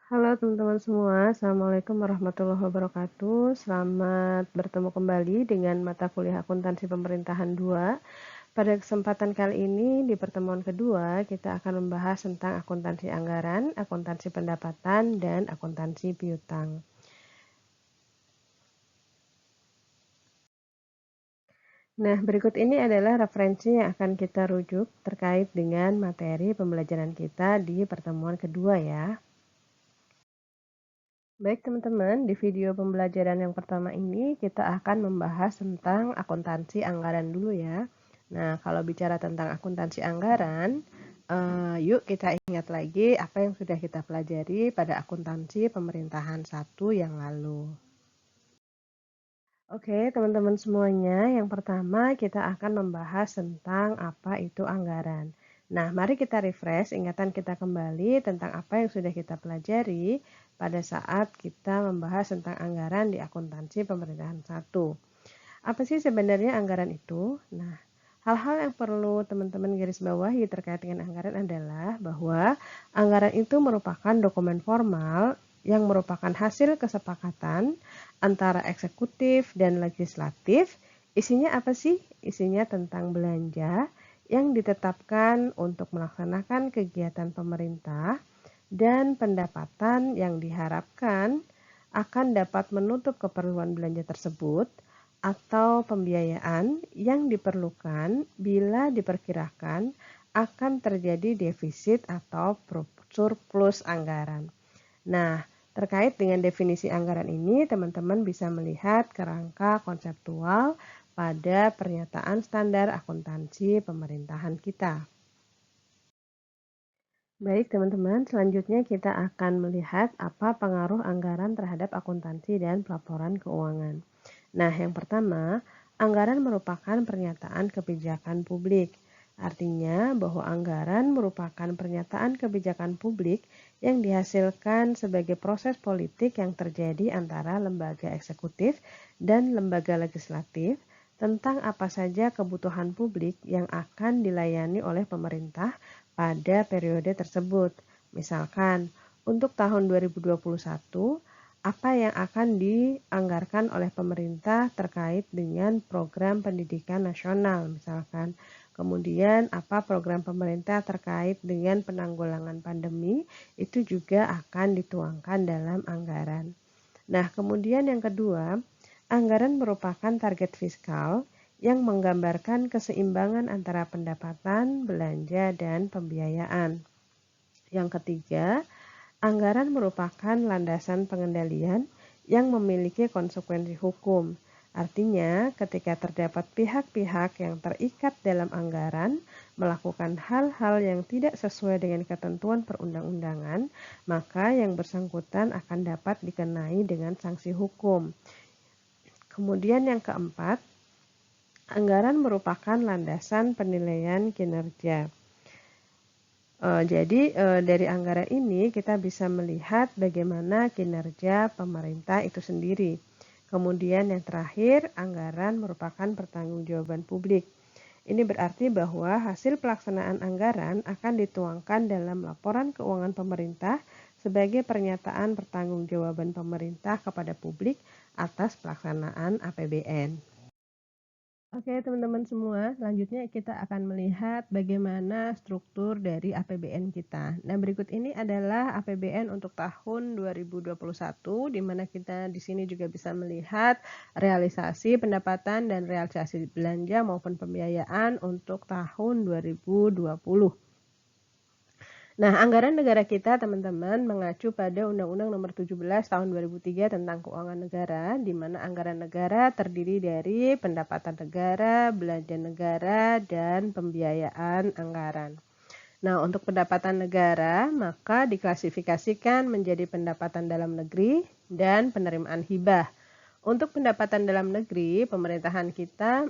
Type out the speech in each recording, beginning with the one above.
Halo teman-teman semua, Assalamualaikum warahmatullahi wabarakatuh. Selamat bertemu kembali dengan mata kuliah akuntansi pemerintahan 2. Pada kesempatan kali ini, di pertemuan kedua, kita akan membahas tentang akuntansi anggaran, akuntansi pendapatan, dan akuntansi piutang. Nah, berikut ini adalah referensi yang akan kita rujuk terkait dengan materi pembelajaran kita di pertemuan kedua ya. Baik teman-teman, di video pembelajaran yang pertama ini kita akan membahas tentang akuntansi anggaran dulu ya. Nah, kalau bicara tentang akuntansi anggaran, yuk kita ingat lagi apa yang sudah kita pelajari pada akuntansi pemerintahan 1 yang lalu. Oke, teman-teman semuanya, yang pertama kita akan membahas tentang apa itu anggaran. Nah, mari kita refresh ingatan kita kembali tentang apa yang sudah kita pelajari pada saat kita membahas tentang anggaran di akuntansi pemerintahan 1. Apa sih sebenarnya anggaran itu? Nah, hal-hal yang perlu teman-teman garis bawahi terkait dengan anggaran adalah bahwa anggaran itu merupakan dokumen formal yang merupakan hasil kesepakatan antara eksekutif dan legislatif. Isinya apa sih? Isinya tentang belanja yang ditetapkan untuk melaksanakan kegiatan pemerintah dan pendapatan yang diharapkan akan dapat menutup keperluan belanja tersebut atau pembiayaan yang diperlukan bila diperkirakan akan terjadi defisit atau surplus anggaran. Nah, terkait dengan definisi anggaran ini, teman-teman bisa melihat kerangka konseptual pada pernyataan standar akuntansi pemerintahan kita. Baik teman-teman, selanjutnya kita akan melihat apa pengaruh anggaran terhadap akuntansi dan pelaporan keuangan. Nah, yang pertama, anggaran merupakan pernyataan kebijakan publik. Artinya bahwa anggaran merupakan pernyataan kebijakan publik yang dihasilkan sebagai proses politik yang terjadi antara lembaga eksekutif dan lembaga legislatif tentang apa saja kebutuhan publik yang akan dilayani oleh pemerintah pada periode tersebut. Misalkan, untuk tahun 2021, apa yang akan dianggarkan oleh pemerintah terkait dengan program pendidikan nasional, misalkan. Kemudian, apa program pemerintah terkait dengan penanggulangan pandemi, itu juga akan dituangkan dalam anggaran. Nah, kemudian yang kedua, anggaran merupakan target fiskal yang menggambarkan keseimbangan antara pendapatan, belanja, dan pembiayaan. Yang ketiga, anggaran merupakan landasan pengendalian yang memiliki konsekuensi hukum. Artinya, ketika terdapat pihak-pihak yang terikat dalam anggaran melakukan hal-hal yang tidak sesuai dengan ketentuan perundang-undangan, maka yang bersangkutan akan dapat dikenai dengan sanksi hukum. Kemudian yang keempat, anggaran merupakan landasan penilaian kinerja. Jadi dari anggaran ini kita bisa melihat bagaimana kinerja pemerintah itu sendiri. Kemudian yang terakhir, anggaran merupakan pertanggungjawaban publik. Ini berarti bahwa hasil pelaksanaan anggaran akan dituangkan dalam laporan keuangan pemerintah sebagai pernyataan pertanggungjawaban pemerintah kepada publik atas pelaksanaan APBN. Oke, teman-teman semua, selanjutnya kita akan melihat bagaimana struktur dari APBN kita. Nah, berikut ini adalah APBN untuk tahun 2021, di mana kita di sini juga bisa melihat realisasi pendapatan dan realisasi belanja maupun pembiayaan untuk tahun 2020. Nah, anggaran negara kita, teman-teman, mengacu pada Undang-Undang Nomor 17 Tahun 2003 tentang Keuangan Negara, di mana anggaran negara terdiri dari pendapatan negara, belanja negara, dan pembiayaan anggaran. Nah, untuk pendapatan negara, maka diklasifikasikan menjadi pendapatan dalam negeri dan penerimaan hibah. Untuk pendapatan dalam negeri, pemerintahan kita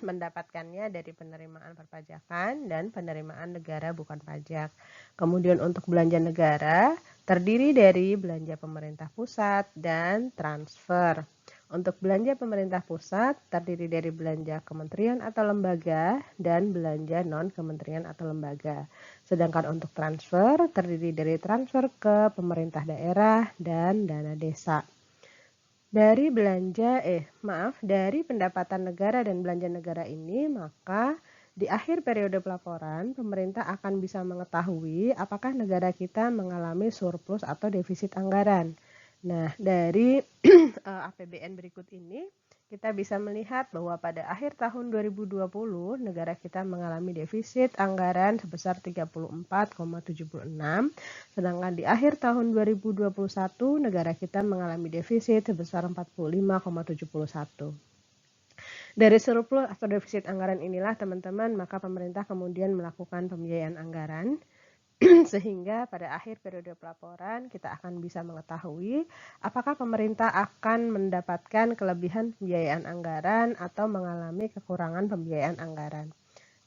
mendapatkannya dari penerimaan perpajakan dan penerimaan negara bukan pajak. Kemudian untuk belanja negara terdiri dari belanja pemerintah pusat dan transfer. Untuk belanja pemerintah pusat terdiri dari belanja kementerian atau lembaga dan belanja non-kementerian atau lembaga. Sedangkan untuk transfer terdiri dari transfer ke pemerintah daerah dan dana desa. Dari pendapatan negara dan belanja negara ini, maka di akhir periode pelaporan, pemerintah akan bisa mengetahui apakah negara kita mengalami surplus atau defisit anggaran. Nah, dari APBN berikut ini, kita bisa melihat bahwa pada akhir tahun 2020, negara kita mengalami defisit anggaran sebesar 34,76, sedangkan di akhir tahun 2021, negara kita mengalami defisit sebesar 45,71. Dari surplus atau defisit anggaran inilah teman-teman, maka pemerintah kemudian melakukan pembiayaan anggaran sehingga pada akhir periode pelaporan kita akan bisa mengetahui apakah pemerintah akan mendapatkan kelebihan pembiayaan anggaran atau mengalami kekurangan pembiayaan anggaran.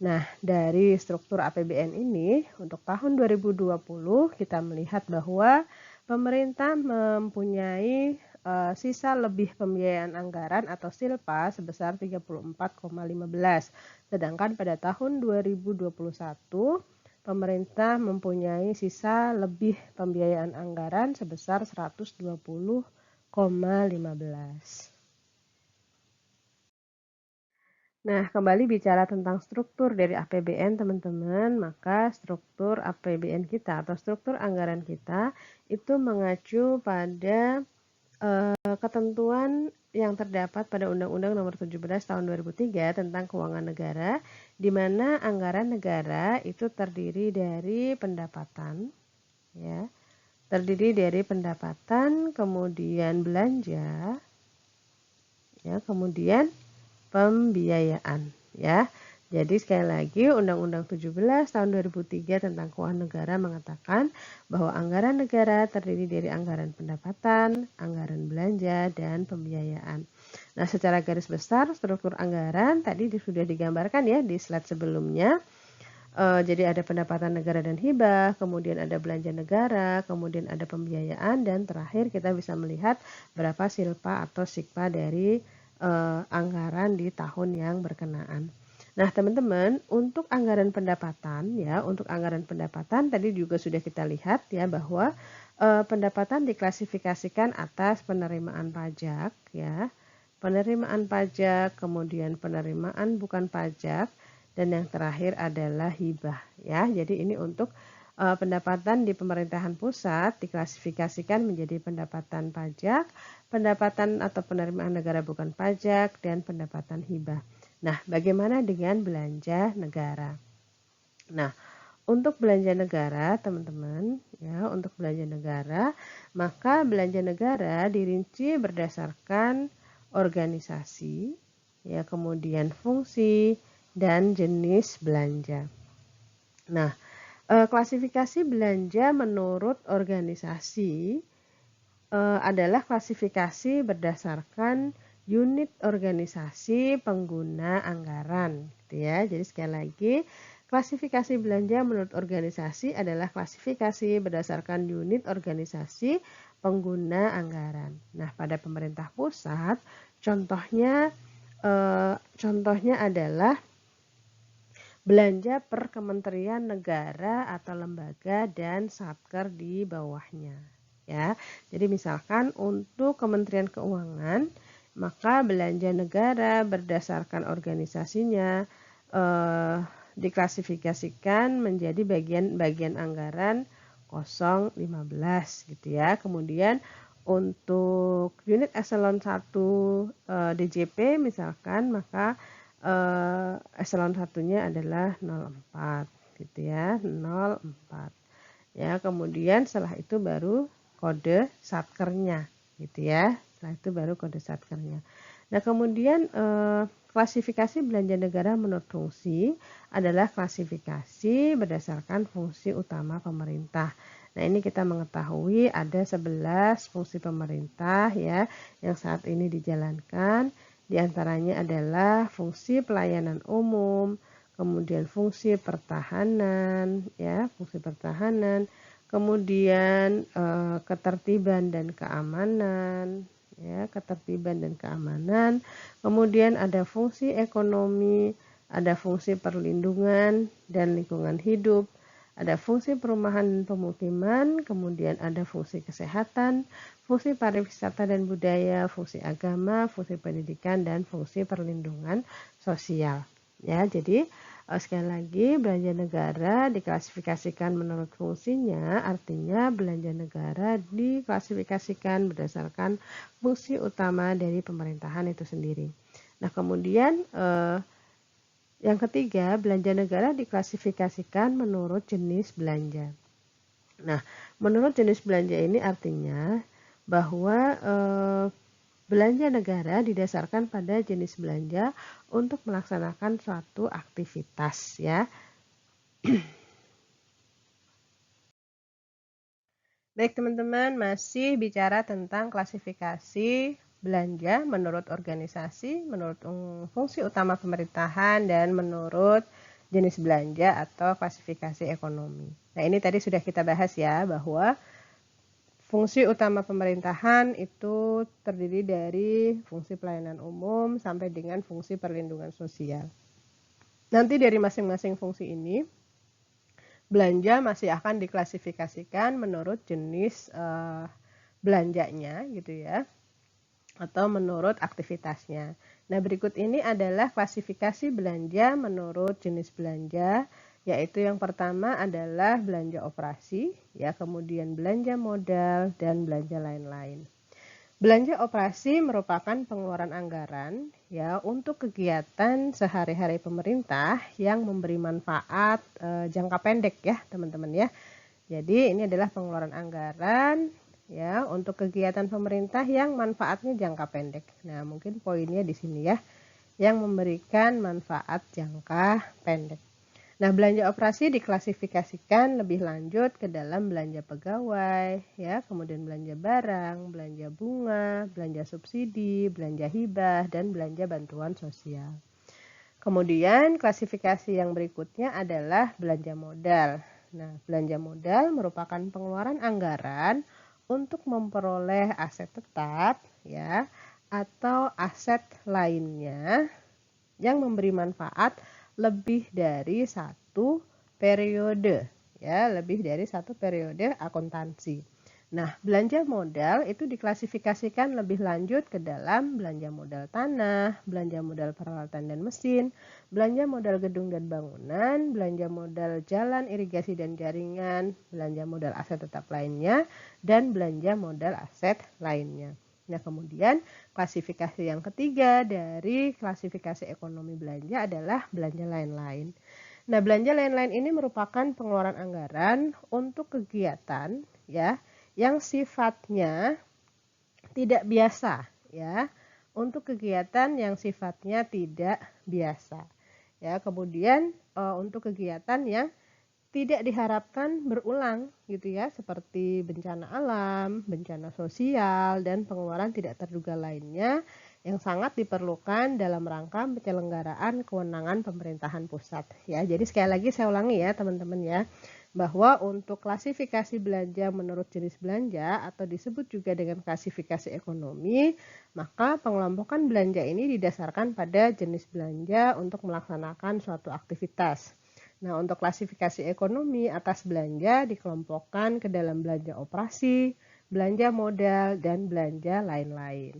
Nah, dari struktur APBN ini untuk tahun 2020 kita melihat bahwa pemerintah mempunyai sisa lebih pembiayaan anggaran atau silpa sebesar 34,15. Sedangkan pada tahun 2021 pemerintah mempunyai sisa lebih pembiayaan anggaran sebesar 120,15. Nah, kembali bicara tentang struktur dari APBN, teman-teman, maka struktur APBN kita atau struktur anggaran kita itu mengacu pada ketentuan yang terdapat pada Undang-Undang Nomor 17 Tahun 2003 tentang Keuangan Negara, di mana anggaran negara itu terdiri dari pendapatan, ya, kemudian belanja, ya, kemudian pembiayaan, ya. Jadi sekali lagi Undang-Undang 17 tahun 2003 tentang Keuangan Negara mengatakan bahwa anggaran negara terdiri dari anggaran pendapatan, anggaran belanja, dan pembiayaan. Nah, secara garis besar struktur anggaran tadi sudah digambarkan ya di slide sebelumnya. Jadi ada pendapatan negara dan hibah, kemudian ada belanja negara, kemudian ada pembiayaan, dan terakhir kita bisa melihat berapa silpa atau sikpa dari anggaran di tahun yang berkenaan. Nah, teman-teman, untuk anggaran pendapatan tadi juga sudah kita lihat ya bahwa pendapatan diklasifikasikan atas penerimaan pajak ya. Penerimaan pajak, kemudian penerimaan bukan pajak, dan yang terakhir adalah hibah ya. Jadi ini untuk pendapatan di pemerintahan pusat diklasifikasikan menjadi pendapatan pajak, pendapatan atau penerimaan negara bukan pajak, dan pendapatan hibah. Nah, bagaimana dengan belanja negara? Nah, untuk belanja negara, teman-teman, ya, untuk belanja negara, maka belanja negara dirinci berdasarkan organisasi, ya, kemudian fungsi dan jenis belanja. Nah, klasifikasi belanja menurut organisasi adalah klasifikasi berdasarkan unit organisasi pengguna anggaran, gitu ya. Jadi sekali lagi, klasifikasi belanja menurut organisasi adalah klasifikasi berdasarkan unit organisasi pengguna anggaran. Nah, pada pemerintah pusat, contohnya adalah belanja per kementerian negara atau lembaga dan satker di bawahnya. Ya, jadi misalkan untuk Kementerian Keuangan, maka belanja negara berdasarkan organisasinya diklasifikasikan menjadi bagian anggaran 015 gitu ya. Kemudian untuk unit eselon 1 DJP misalkan, maka eselon 1-nya adalah 04 gitu ya, 04. Ya, kemudian setelah itu baru kode satkernya gitu ya. Setelah itu baru kode satkernya. Nah, kemudian klasifikasi belanja negara menurut fungsi adalah klasifikasi berdasarkan fungsi utama pemerintah. Nah, ini kita mengetahui ada 11 fungsi pemerintah ya yang saat ini dijalankan. Di antaranya adalah fungsi pelayanan umum, kemudian fungsi pertahanan ya, kemudian ketertiban dan keamanan ya, ketertiban dan keamanan. Kemudian ada fungsi ekonomi, ada fungsi perlindungan dan lingkungan hidup, ada fungsi perumahan dan pemukiman, kemudian ada fungsi kesehatan, fungsi pariwisata dan budaya, fungsi agama, fungsi pendidikan, dan fungsi perlindungan sosial. Ya, jadi sekali lagi, belanja negara diklasifikasikan menurut fungsinya, artinya belanja negara diklasifikasikan berdasarkan fungsi utama dari pemerintahan itu sendiri. Nah, kemudian yang ketiga, belanja negara diklasifikasikan menurut jenis belanja. Nah, menurut jenis belanja ini artinya bahwa belanja negara didasarkan pada jenis belanja untuk melaksanakan suatu aktivitas, ya. Baik teman-teman, masih bicara tentang klasifikasi belanja menurut organisasi, menurut fungsi utama pemerintahan, dan menurut jenis belanja atau klasifikasi ekonomi. Nah, ini tadi sudah kita bahas ya, bahwa fungsi utama pemerintahan itu terdiri dari fungsi pelayanan umum sampai dengan fungsi perlindungan sosial. Nanti dari masing-masing fungsi ini, belanja masih akan diklasifikasikan menurut jenis belanjanya gitu ya, atau menurut aktivitasnya. Nah, berikut ini adalah klasifikasi belanja menurut jenis belanja, yaitu yang pertama adalah belanja operasi, ya, kemudian belanja modal, dan belanja lain-lain. Belanja operasi merupakan pengeluaran anggaran ya untuk kegiatan sehari-hari pemerintah yang memberi manfaat jangka pendek ya, teman-teman ya. Jadi ini adalah pengeluaran anggaran ya untuk kegiatan pemerintah yang manfaatnya jangka pendek. Nah, mungkin poinnya di sini ya, yang memberikan manfaat jangka pendek. Nah, belanja operasi diklasifikasikan lebih lanjut ke dalam belanja pegawai, ya, kemudian belanja barang, belanja bunga, belanja subsidi, belanja hibah, dan belanja bantuan sosial. Kemudian klasifikasi yang berikutnya adalah belanja modal. Nah, belanja modal merupakan pengeluaran anggaran untuk memperoleh aset tetap, ya, atau aset lainnya yang memberi manfaat lebih dari satu periode, ya, lebih dari satu periode akuntansi. Nah, belanja modal itu diklasifikasikan lebih lanjut ke dalam belanja modal tanah, belanja modal peralatan dan mesin, belanja modal gedung dan bangunan, belanja modal jalan, irigasi dan jaringan, belanja modal aset tetap lainnya, dan belanja modal aset lainnya. Nah, kemudian klasifikasi yang ketiga dari klasifikasi ekonomi belanja adalah belanja lain-lain. Nah, belanja lain-lain ini merupakan pengeluaran anggaran untuk kegiatan ya yang sifatnya tidak biasa ya. Untuk kegiatan yang sifatnya tidak biasa. Ya, kemudian untuk kegiatan yang tidak diharapkan berulang gitu ya, seperti bencana alam, bencana sosial, dan pengeluaran tidak terduga lainnya yang sangat diperlukan dalam rangka penyelenggaraan kewenangan pemerintahan pusat ya. Jadi sekali lagi saya ulangi ya teman-teman ya, bahwa untuk klasifikasi belanja menurut jenis belanja atau disebut juga dengan klasifikasi ekonomi, maka pengelompokan belanja ini didasarkan pada jenis belanja untuk melaksanakan suatu aktivitas. Nah, untuk klasifikasi ekonomi atas belanja dikelompokkan ke dalam belanja operasi, belanja modal, dan belanja lain-lain.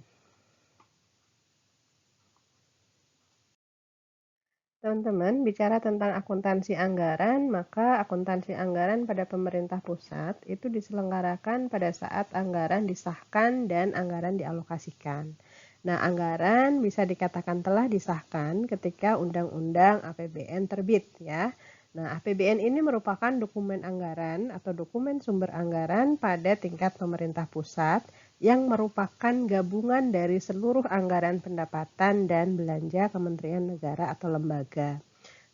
Teman-teman, bicara tentang akuntansi anggaran, maka akuntansi anggaran pada pemerintah pusat itu diselenggarakan pada saat anggaran disahkan dan anggaran dialokasikan. Nah, anggaran bisa dikatakan telah disahkan ketika Undang-Undang APBN terbit ya. Nah, APBN ini merupakan dokumen anggaran atau dokumen sumber anggaran pada tingkat pemerintah pusat yang merupakan gabungan dari seluruh anggaran pendapatan dan belanja kementerian negara atau lembaga.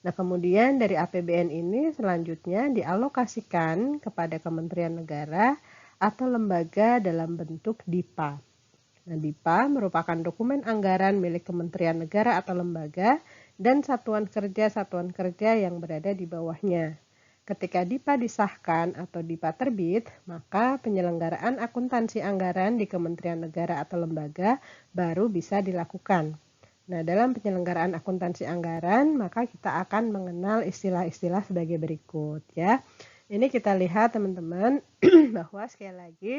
Nah, kemudian dari APBN ini selanjutnya dialokasikan kepada kementerian negara atau lembaga dalam bentuk DIPA. Nah, DIPA merupakan dokumen anggaran milik kementerian negara atau lembaga dan satuan kerja yang berada di bawahnya. Ketika DIPA disahkan atau DIPA terbit, maka penyelenggaraan akuntansi anggaran di Kementerian Negara atau lembaga baru bisa dilakukan. Nah, dalam penyelenggaraan akuntansi anggaran, maka kita akan mengenal istilah-istilah sebagai berikut ya. Ini kita lihat teman-teman bahwa sekali lagi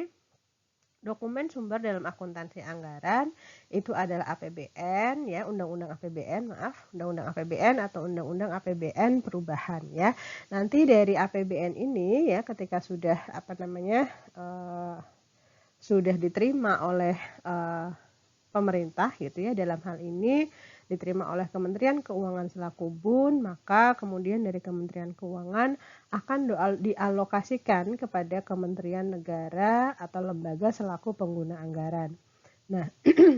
dokumen sumber dalam akuntansi anggaran itu adalah APBN ya, Undang-Undang APBN atau Undang-Undang APBN perubahan ya. Nanti dari APBN ini ya ketika sudah sudah diterima oleh pemerintah gitu ya, dalam hal ini diterima oleh Kementerian Keuangan selaku BUN, maka kemudian dari Kementerian Keuangan akan dialokasikan kepada Kementerian Negara atau lembaga selaku pengguna anggaran. Nah,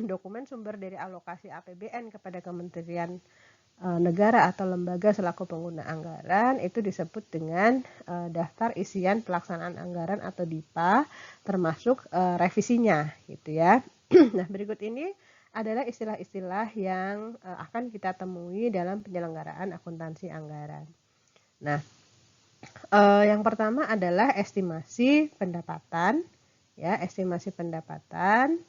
dokumen sumber dari alokasi APBN kepada Kementerian Negara atau lembaga selaku pengguna anggaran itu disebut dengan daftar isian pelaksanaan anggaran atau DIPA, termasuk revisinya gitu ya. Nah, berikut ini adalah istilah-istilah yang akan kita temui dalam penyelenggaraan akuntansi anggaran. Nah, yang pertama adalah estimasi pendapatan, ya, estimasi pendapatan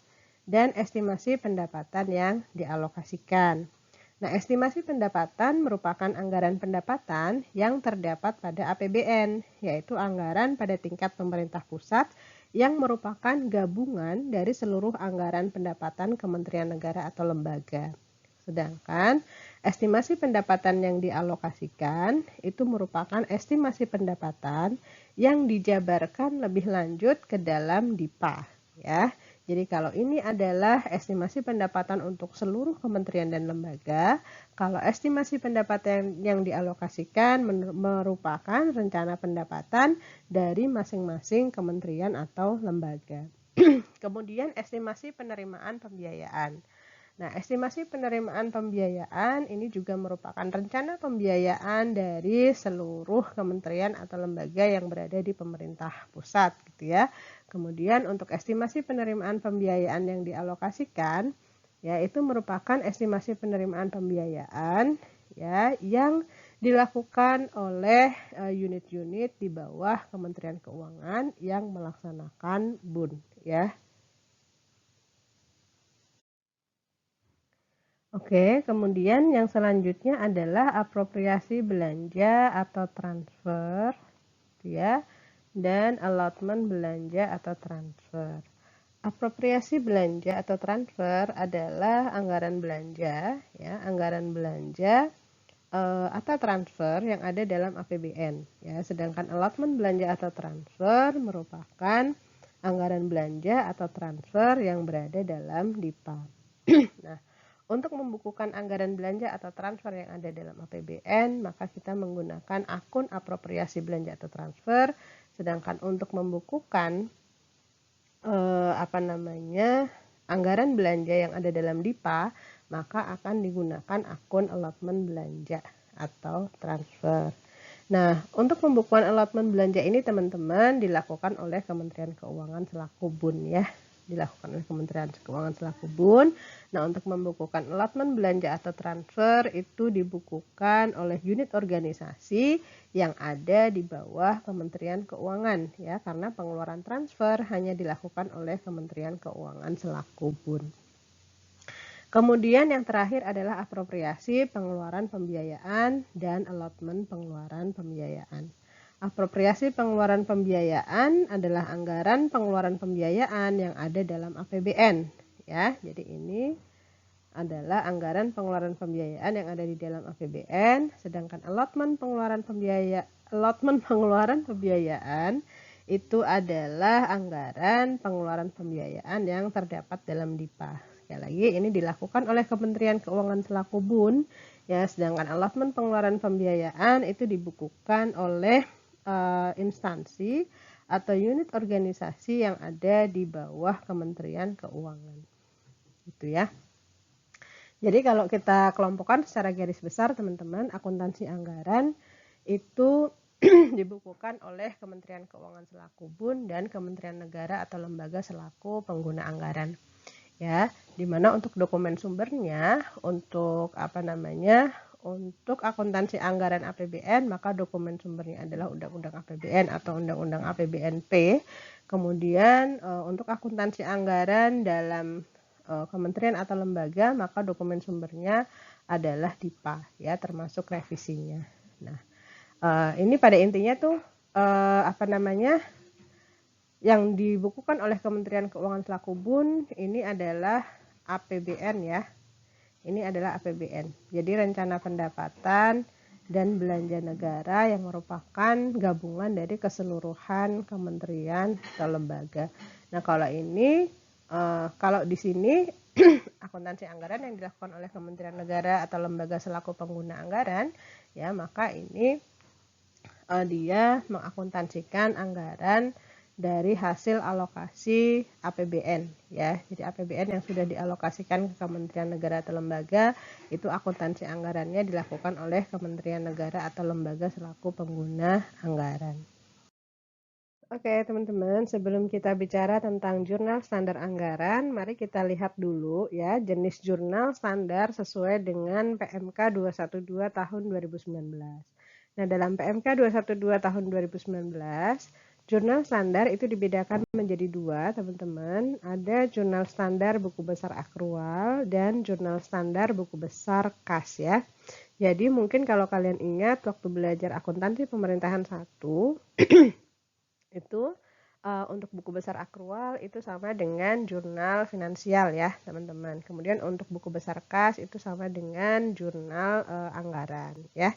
dan estimasi pendapatan yang dialokasikan. Nah, estimasi pendapatan merupakan anggaran pendapatan yang terdapat pada APBN, yaitu anggaran pada tingkat pemerintah pusat yang merupakan gabungan dari seluruh anggaran pendapatan Kementerian Negara atau lembaga. Sedangkan estimasi pendapatan yang dialokasikan itu merupakan estimasi pendapatan yang dijabarkan lebih lanjut ke dalam DIPA ya. Jadi kalau ini adalah estimasi pendapatan untuk seluruh kementerian dan lembaga, kalau estimasi pendapatan yang dialokasikan merupakan rencana pendapatan dari masing-masing kementerian atau lembaga. Kemudian estimasi penerimaan pembiayaan. Nah, estimasi penerimaan pembiayaan ini juga merupakan rencana pembiayaan dari seluruh kementerian atau lembaga yang berada di pemerintah pusat gitu ya. Kemudian untuk estimasi penerimaan pembiayaan yang dialokasikan yaitu merupakan estimasi penerimaan pembiayaan ya yang dilakukan oleh unit-unit di bawah Kementerian Keuangan yang melaksanakan BUN ya. Oke, kemudian yang selanjutnya adalah apropriasi belanja atau transfer ya, dan allotment belanja atau transfer. Apropriasi belanja atau transfer adalah anggaran belanja ya, anggaran belanja atau transfer yang ada dalam APBN ya, sedangkan allotment belanja atau transfer merupakan anggaran belanja atau transfer yang berada dalam DIPA. Nah, untuk membukukan anggaran belanja atau transfer yang ada dalam APBN, maka kita menggunakan akun apropriasi belanja atau transfer. Sedangkan untuk membukukan anggaran belanja yang ada dalam DIPA, maka akan digunakan akun allotment belanja atau transfer. Nah, untuk pembukuan allotment belanja ini teman-teman dilakukan oleh Kementerian Keuangan selaku BUN ya. Dilakukan oleh Kementerian Keuangan selaku BUN. Nah, untuk membukukan allotment belanja atau transfer itu dibukukan oleh unit organisasi yang ada di bawah Kementerian Keuangan ya, karena pengeluaran transfer hanya dilakukan oleh Kementerian Keuangan selaku BUN. Kemudian yang terakhir adalah apropriasi pengeluaran pembiayaan dan allotment pengeluaran pembiayaan. Apropriasi pengeluaran pembiayaan adalah anggaran pengeluaran pembiayaan yang ada dalam APBN ya. Jadi ini adalah anggaran pengeluaran pembiayaan yang ada di dalam APBN, sedangkan allotment pengeluaran pembiayaan itu adalah anggaran pengeluaran pembiayaan yang terdapat dalam DIPA. Sekali lagi ini dilakukan oleh Kementerian Keuangan selaku BUN ya, sedangkan allotment pengeluaran pembiayaan itu dibukukan oleh instansi atau unit organisasi yang ada di bawah Kementerian Keuangan. Gitu ya. Jadi kalau kita kelompokkan secara garis besar teman-teman, akuntansi anggaran itu dibukukan oleh Kementerian Keuangan selaku BUN dan Kementerian Negara atau lembaga selaku pengguna anggaran. Ya, dimana untuk dokumen sumbernya, untuk untuk akuntansi anggaran APBN, maka dokumen sumbernya adalah Undang-Undang APBN atau Undang-Undang APBNP. Kemudian untuk akuntansi anggaran dalam kementerian atau lembaga, maka dokumen sumbernya adalah DIPA, ya, termasuk revisinya. Nah, ini pada intinya tuh yang dibukukan oleh Kementerian Keuangan selaku BUN ini adalah APBN, ya. Ini adalah APBN. Jadi rencana pendapatan dan belanja negara yang merupakan gabungan dari keseluruhan kementerian atau lembaga. Nah, kalau di sini akuntansi anggaran yang dilakukan oleh kementerian negara atau lembaga selaku pengguna anggaran, ya, maka ini dia mengakuntansikan anggaran dari hasil alokasi APBN, ya. Jadi APBN yang sudah dialokasikan ke kementerian negara atau lembaga, itu akuntansi anggarannya dilakukan oleh kementerian negara atau lembaga selaku pengguna anggaran. Oke, teman-teman, sebelum kita bicara tentang jurnal standar anggaran, mari kita lihat dulu, ya, jenis jurnal standar sesuai dengan PMK 212 tahun 2019. Nah, dalam PMK 212 tahun 2019, jurnal standar itu dibedakan menjadi dua, teman-teman. Ada jurnal standar buku besar akrual dan jurnal standar buku besar kas, ya. Jadi mungkin kalau kalian ingat waktu belajar akuntansi pemerintahan 1, itu untuk buku besar akrual itu sama dengan jurnal finansial, ya, teman-teman. Kemudian untuk buku besar kas itu sama dengan jurnal anggaran, ya.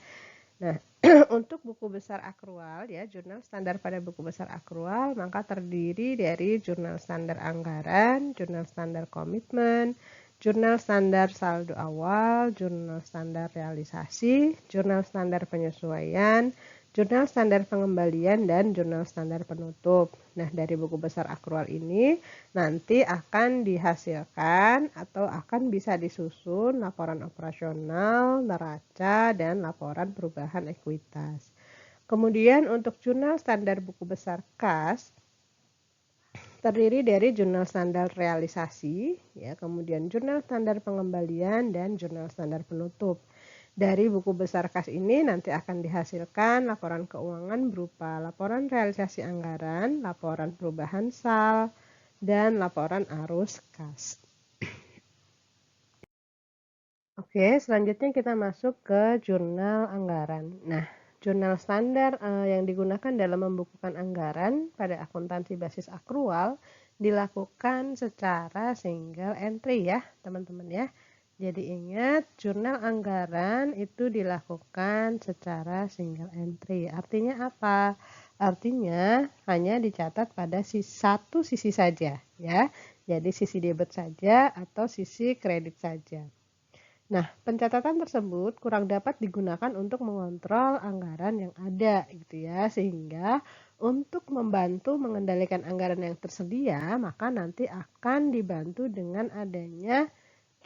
Nah, untuk buku besar akrual, ya, jurnal standar pada buku besar akrual maka terdiri dari jurnal standar anggaran, jurnal standar komitmen, jurnal standar saldo awal, jurnal standar realisasi, jurnal standar penyesuaian, jurnal standar pengembalian, dan jurnal standar penutup. Nah, dari buku besar akrual ini nanti akan dihasilkan atau akan bisa disusun laporan operasional, neraca, dan laporan perubahan ekuitas. Kemudian untuk jurnal standar buku besar kas terdiri dari jurnal standar realisasi, ya, kemudian jurnal standar pengembalian, dan jurnal standar penutup. Dari buku besar kas ini nanti akan dihasilkan laporan keuangan berupa laporan realisasi anggaran, laporan perubahan sal, dan laporan arus kas. Oke, selanjutnya kita masuk ke jurnal anggaran. Nah, jurnal standar yang digunakan dalam membukukan anggaran pada akuntansi basis akrual dilakukan secara single entry, ya, teman-teman, ya. Jadi ingat, jurnal anggaran itu dilakukan secara single entry. Artinya apa? Artinya hanya dicatat pada satu sisi saja, ya. Jadi sisi debit saja atau sisi kredit saja. Nah, pencatatan tersebut kurang dapat digunakan untuk mengontrol anggaran yang ada, gitu ya. Sehingga untuk membantu mengendalikan anggaran yang tersedia, maka nanti akan dibantu dengan adanya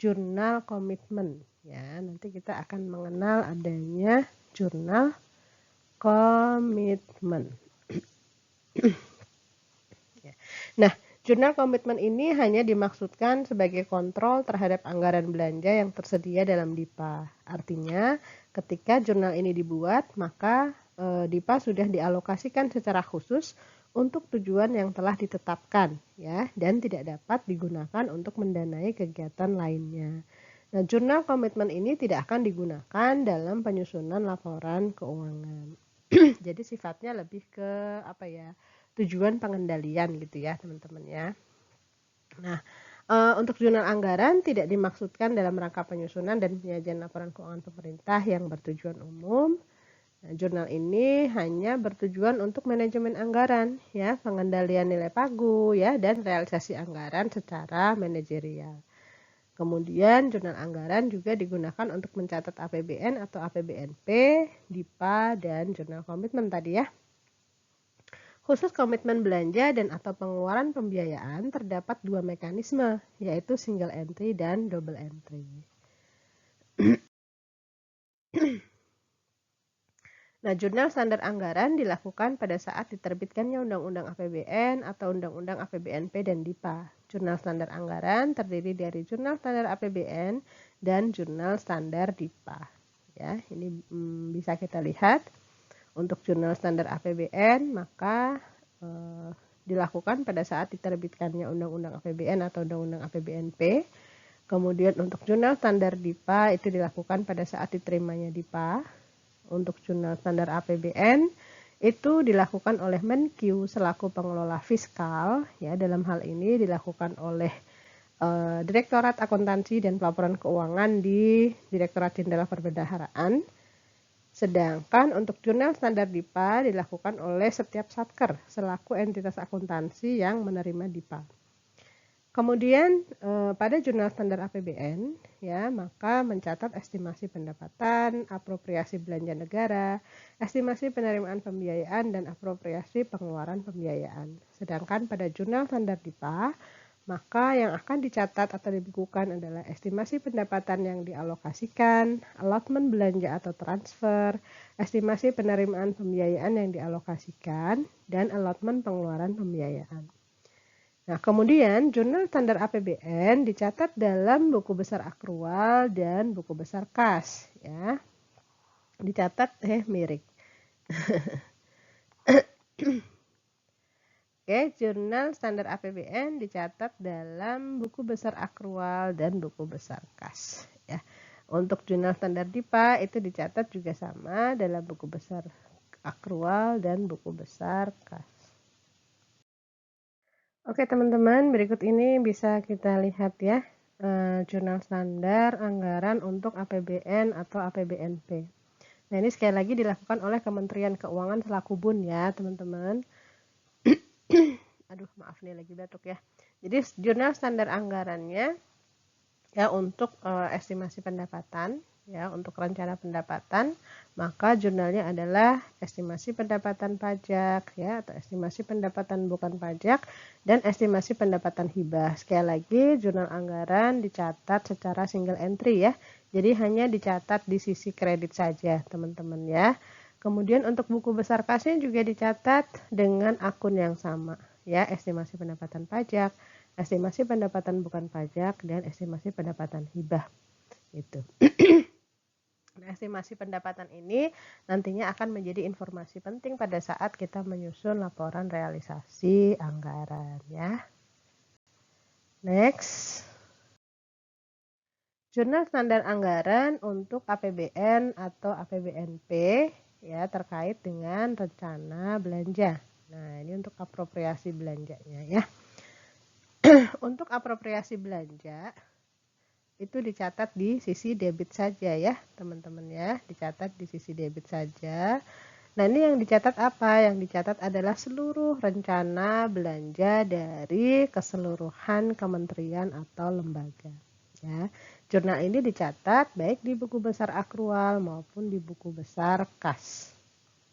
jurnal komitmen, ya. Nanti kita akan mengenal adanya jurnal komitmen. Nah, jurnal komitmen ini hanya dimaksudkan sebagai kontrol terhadap anggaran belanja yang tersedia dalam DIPA. Artinya, ketika jurnal ini dibuat, maka DIPA sudah dialokasikan secara khusus untuk tujuan yang telah ditetapkan, ya, dan tidak dapat digunakan untuk mendanai kegiatan lainnya. Nah, jurnal komitmen ini tidak akan digunakan dalam penyusunan laporan keuangan. Jadi sifatnya lebih ke tujuan pengendalian, gitu ya, teman-teman, ya. Nah, untuk jurnal anggaran tidak dimaksudkan dalam rangka penyusunan dan penyajian laporan keuangan pemerintah yang bertujuan umum. Nah, jurnal ini hanya bertujuan untuk manajemen anggaran, ya, pengendalian nilai pagu, ya, dan realisasi anggaran secara manajerial. Kemudian jurnal anggaran juga digunakan untuk mencatat APBN atau APBNP, DIPA, dan jurnal komitmen tadi, ya. Khusus komitmen belanja dan atau pengeluaran pembiayaan terdapat dua mekanisme, yaitu single entry dan double entry. Nah, jurnal standar anggaran dilakukan pada saat diterbitkannya Undang-Undang APBN atau Undang-Undang APBNP dan DIPA. Jurnal standar anggaran terdiri dari jurnal standar APBN dan jurnal standar DIPA. Ya, ini bisa kita lihat untuk jurnal standar APBN, maka dilakukan pada saat diterbitkannya Undang-Undang APBN atau Undang-Undang APBNP. Kemudian untuk jurnal standar DIPA itu dilakukan pada saat diterimanya DIPA. Untuk jurnal standar APBN itu dilakukan oleh Menkyu selaku pengelola fiskal, ya, dalam hal ini dilakukan oleh Direktorat Akuntansi dan Pelaporan Keuangan di Direktorat Jenderal Perbendaharaan. Sedangkan untuk jurnal standar DIPA dilakukan oleh setiap satker selaku entitas akuntansi yang menerima DIPA. Kemudian pada jurnal standar APBN, ya, maka mencatat estimasi pendapatan, apropriasi belanja negara, estimasi penerimaan pembiayaan, dan apropriasi pengeluaran pembiayaan. Sedangkan pada jurnal standar DIPA, maka yang akan dicatat atau dibukukan adalah estimasi pendapatan yang dialokasikan, allotment belanja atau transfer, estimasi penerimaan pembiayaan yang dialokasikan, dan allotment pengeluaran pembiayaan. Nah, kemudian jurnal standar APBN dicatat dalam buku besar akrual dan buku besar kas, ya. Dicatat miring. Oke, jurnal standar APBN dicatat dalam buku besar akrual dan buku besar kas, ya. Untuk jurnal standar DIPA itu dicatat juga sama dalam buku besar akrual dan buku besar kas. Oke teman-teman, berikut ini bisa kita lihat ya, jurnal standar anggaran untuk APBN atau APBNP. Nah, ini sekali lagi dilakukan oleh Kementerian Keuangan selaku BUN ya teman-teman. Aduh, maaf nih lagi batuk ya. Jadi jurnal standar anggarannya ya untuk estimasi pendapatan, ya, untuk rencana pendapatan, maka jurnalnya adalah estimasi pendapatan pajak, ya, atau estimasi pendapatan bukan pajak, dan estimasi pendapatan hibah. Sekali lagi, jurnal anggaran dicatat secara single entry ya, jadi hanya dicatat di sisi kredit saja teman-teman ya. Kemudian untuk buku besar kasnya juga dicatat dengan akun yang sama, ya, estimasi pendapatan pajak, estimasi pendapatan bukan pajak, dan estimasi pendapatan hibah. Gitu. Nah, estimasi pendapatan ini nantinya akan menjadi informasi penting pada saat kita menyusun laporan realisasi anggaran ya. Next. Jurnal standar anggaran untuk APBN atau APBNP ya terkait dengan rencana belanja. Nah, ini untuk apropriasi belanjanya ya. Untuk apropriasi belanja itu dicatat di sisi debit saja ya teman-teman ya, dicatat di sisi debit saja. Nah, ini yang dicatat apa? Yang dicatat adalah seluruh rencana belanja dari keseluruhan kementerian atau lembaga ya. Jurnal ini dicatat baik di buku besar akrual maupun di buku besar kas.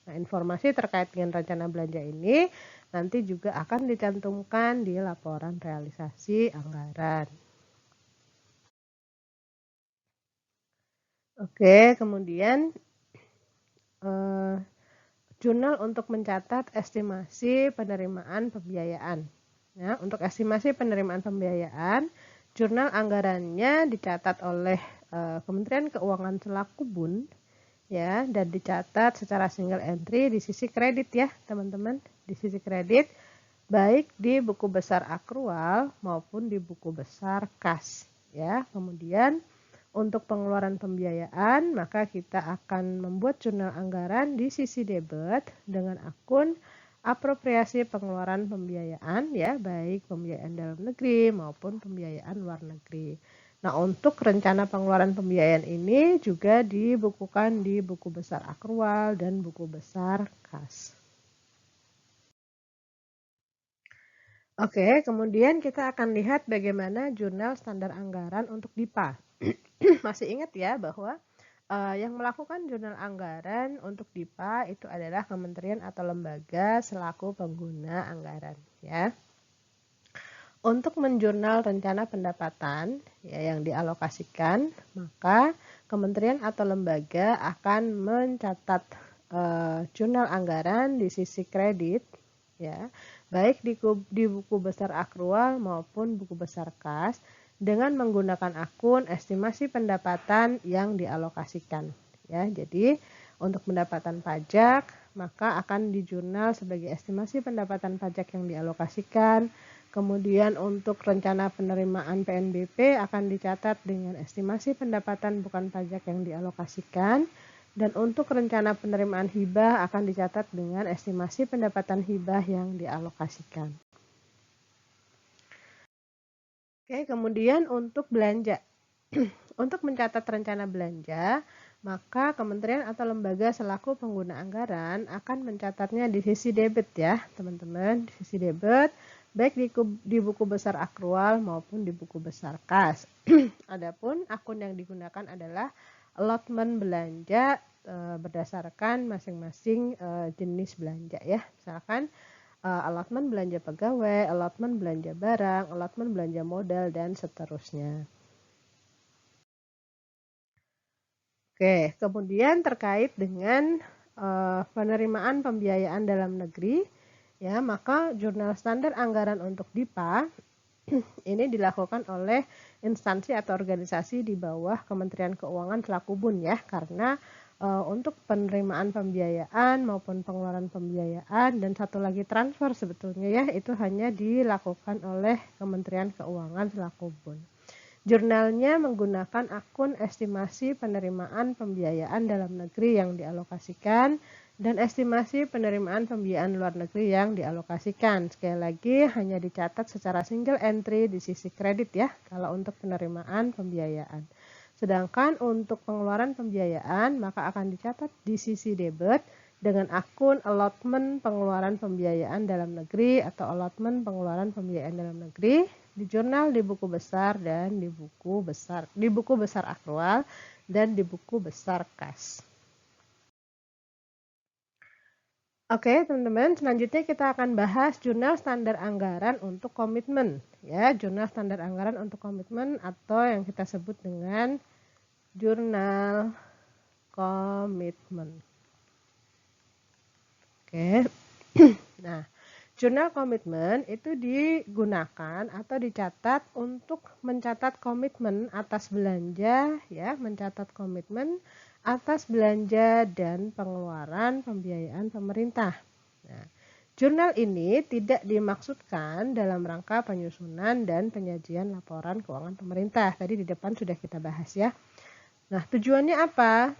Nah, informasi terkait dengan rencana belanja ini nanti juga akan dicantumkan di laporan realisasi anggaran. Oke, kemudian jurnal untuk mencatat estimasi penerimaan pembiayaan. Ya, untuk estimasi penerimaan pembiayaan, jurnal anggarannya dicatat oleh Kementerian Keuangan selaku BUN, ya, dan dicatat secara single entry di sisi kredit ya, teman-teman, di sisi kredit baik di buku besar akrual maupun di buku besar kas, ya. Kemudian untuk pengeluaran pembiayaan, maka kita akan membuat jurnal anggaran di sisi debit dengan akun apropriasi pengeluaran pembiayaan ya, baik pembiayaan dalam negeri maupun pembiayaan luar negeri. Nah, untuk rencana pengeluaran pembiayaan ini juga dibukukan di buku besar akrual dan buku besar kas. Oke, kemudian kita akan lihat bagaimana jurnal standar anggaran untuk DIPA. Masih ingat ya bahwa yang melakukan jurnal anggaran untuk DIPA itu adalah kementerian atau lembaga selaku pengguna anggaran ya. Untuk menjurnal rencana pendapatan ya, yang dialokasikan, maka kementerian atau lembaga akan mencatat jurnal anggaran di sisi kredit ya, baik di buku besar akrual maupun buku besar kas dengan menggunakan akun estimasi pendapatan yang dialokasikan Ya, jadi untuk pendapatan pajak maka akan dijurnal sebagai estimasi pendapatan pajak yang dialokasikan. Kemudian untuk rencana penerimaan PNBP akan dicatat dengan estimasi pendapatan bukan pajak yang dialokasikan. Dan untuk rencana penerimaan hibah akan dicatat dengan estimasi pendapatan hibah yang dialokasikan. Oke, kemudian untuk belanja. Untuk mencatat rencana belanja, maka kementerian atau lembaga selaku pengguna anggaran akan mencatatnya di sisi debit ya, teman-teman, di sisi debit, baik di buku besar akrual maupun di buku besar kas. Adapun akun yang digunakan adalah allotment belanja berdasarkan masing-masing jenis belanja ya. Misalkan allotment belanja pegawai, allotment belanja barang, allotment belanja modal, dan seterusnya. Oke, kemudian terkait dengan penerimaan pembiayaan dalam negeri, ya maka jurnal standar anggaran untuk DIPA ini dilakukan oleh instansi atau organisasi di bawah Kementerian Keuangan selaku BUN ya, karena untuk penerimaan pembiayaan maupun pengeluaran pembiayaan dan satu lagi transfer sebetulnya ya itu hanya dilakukan oleh Kementerian Keuangan selaku BUN. Jurnalnya menggunakan akun estimasi penerimaan pembiayaan dalam negeri yang dialokasikan dan estimasi penerimaan pembiayaan luar negeri yang dialokasikan. Sekali lagi hanya dicatat secara single entry di sisi kredit ya kalau untuk penerimaan pembiayaan. Sedangkan untuk pengeluaran pembiayaan maka akan dicatat di sisi debit dengan akun allotment pengeluaran pembiayaan dalam negeri atau allotment pengeluaran pembiayaan dalam negeri di jurnal di buku besar dan di buku besar akrual dan di buku besar kas. Oke, teman-teman, selanjutnya kita akan bahas jurnal standar anggaran untuk komitmen ya, jurnal standar anggaran untuk komitmen atau yang kita sebut dengan jurnal komitmen. Oke. Nah, jurnal komitmen itu digunakan atau dicatat untuk mencatat komitmen atas belanja ya, mencatat komitmen atas belanja dan pengeluaran pembiayaan pemerintah. Nah, jurnal ini tidak dimaksudkan dalam rangka penyusunan dan penyajian laporan keuangan pemerintah. Tadi di depan sudah kita bahas ya. Nah, tujuannya apa?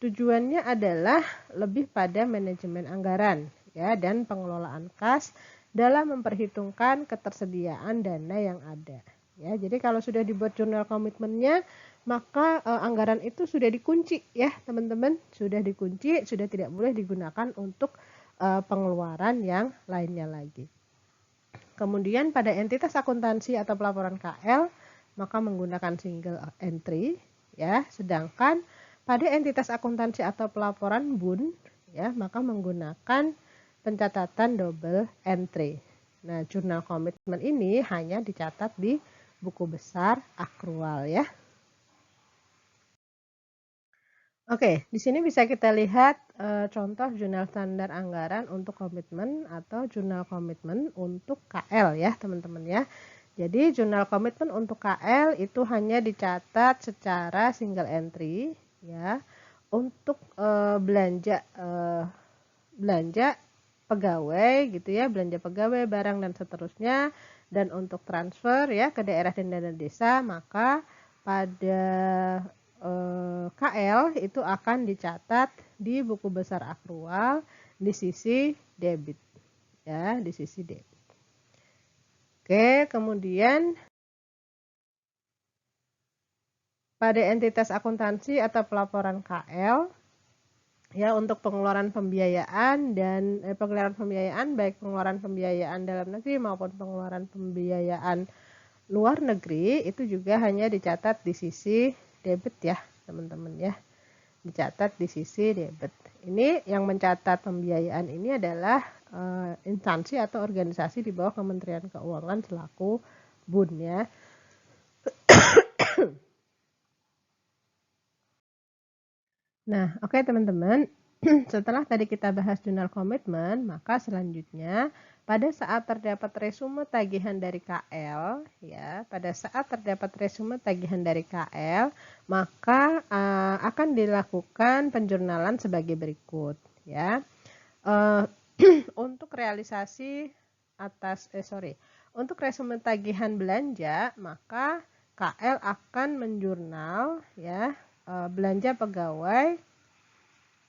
Tujuannya adalah lebih pada manajemen anggaran ya dan pengelolaan kas dalam memperhitungkan ketersediaan dana yang ada. Ya, jadi kalau sudah dibuat jurnal komitmennya, maka anggaran itu sudah dikunci ya, teman-teman, sudah dikunci, sudah tidak boleh digunakan untuk pengeluaran yang lainnya lagi. Kemudian pada entitas akuntansi atau pelaporan KL, maka menggunakan single entry ya, sedangkan pada entitas akuntansi atau pelaporan BUN ya, maka menggunakan pencatatan double entry. Nah, jurnal komitmen ini hanya dicatat di buku besar akrual ya. Oke, di sini bisa kita lihat contoh jurnal standar anggaran untuk komitmen atau jurnal komitmen untuk KL ya, teman-teman ya. Jadi jurnal komitmen untuk KL itu hanya dicatat secara single entry ya untuk belanja pegawai gitu ya, belanja pegawai, barang dan seterusnya, dan untuk transfer ya ke daerah dan dana desa, maka pada KL itu akan dicatat di buku besar akrual di sisi debit ya, di sisi debit. Oke, kemudian pada entitas akuntansi atau pelaporan KL ya untuk pengeluaran pembiayaan dan pengeluaran pembiayaan baik pengeluaran pembiayaan dalam negeri maupun pengeluaran pembiayaan luar negeri itu juga hanya dicatat di sisi debit ya, teman-teman ya. Dicatat di sisi debit. Ini yang mencatat pembiayaan ini adalah instansi atau organisasi di bawah Kementerian Keuangan selaku BUN ya. Nah, oke teman-teman. Setelah tadi kita bahas jurnal komitmen, maka selanjutnya pada saat terdapat resume tagihan dari KL, ya, pada saat terdapat resume tagihan dari KL, maka akan dilakukan penjurnalan sebagai berikut, ya. Untuk realisasi untuk resume tagihan belanja, maka KL akan menjurnal, ya, belanja pegawai,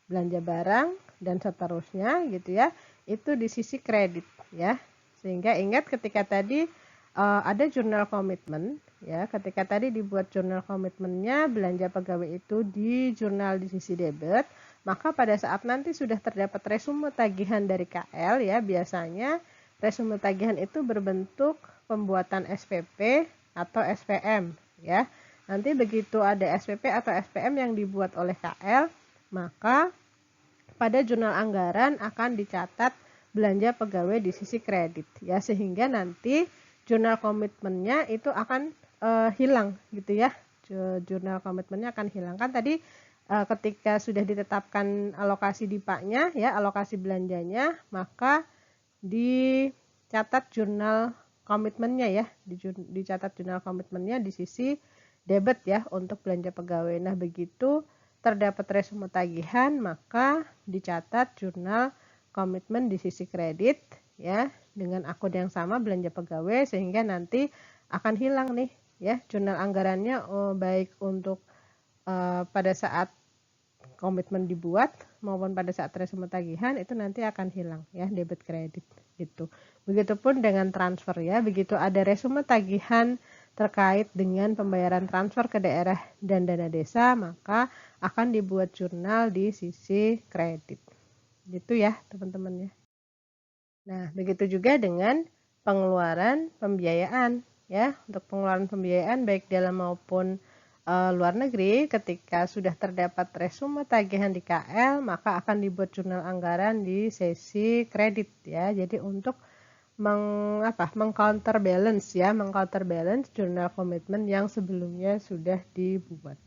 belanja barang, dan seterusnya gitu ya, itu di sisi kredit ya. Sehingga ingat ketika tadi ada jurnal komitmen ya, ketika tadi dibuat jurnal komitmennya belanja pegawai itu di jurnal di sisi debit, maka pada saat nanti sudah terdapat resume tagihan dari KL ya, biasanya resume tagihan itu berbentuk pembuatan SPP atau SPM ya. Nanti begitu ada SPP atau SPM yang dibuat oleh KL, maka pada jurnal anggaran akan dicatat belanja pegawai di sisi kredit ya, sehingga nanti jurnal komitmennya itu akan hilang gitu ya. Jurnal komitmennya akan hilang. Kan tadi ketika sudah ditetapkan alokasi DIPA-nya ya, alokasi belanjanya, maka dicatat jurnal komitmennya ya, dicatat jurnal komitmennya di sisi debit ya untuk belanja pegawai. Nah, begitu terdapat resume tagihan, maka dicatat jurnal komitmen di sisi kredit ya dengan akun yang sama belanja pegawai, sehingga nanti akan hilang nih ya jurnal anggarannya baik untuk pada saat komitmen dibuat maupun pada saat resume tagihan itu nanti akan hilang ya debit kredit gitu. Begitupun dengan transfer ya, begitu ada resume tagihan terkait dengan pembayaran transfer ke daerah dan dana desa, maka akan dibuat jurnal di sisi kredit. Gitu ya, teman-teman ya. Nah, begitu juga dengan pengeluaran pembiayaan ya. Untuk pengeluaran pembiayaan baik dalam maupun luar negeri, ketika sudah terdapat resume tagihan di KL, maka akan dibuat jurnal anggaran di sesi kredit ya. Jadi untuk mengcounterbalance ya, mengcounterbalance jurnal komitmen yang sebelumnya sudah dibuat.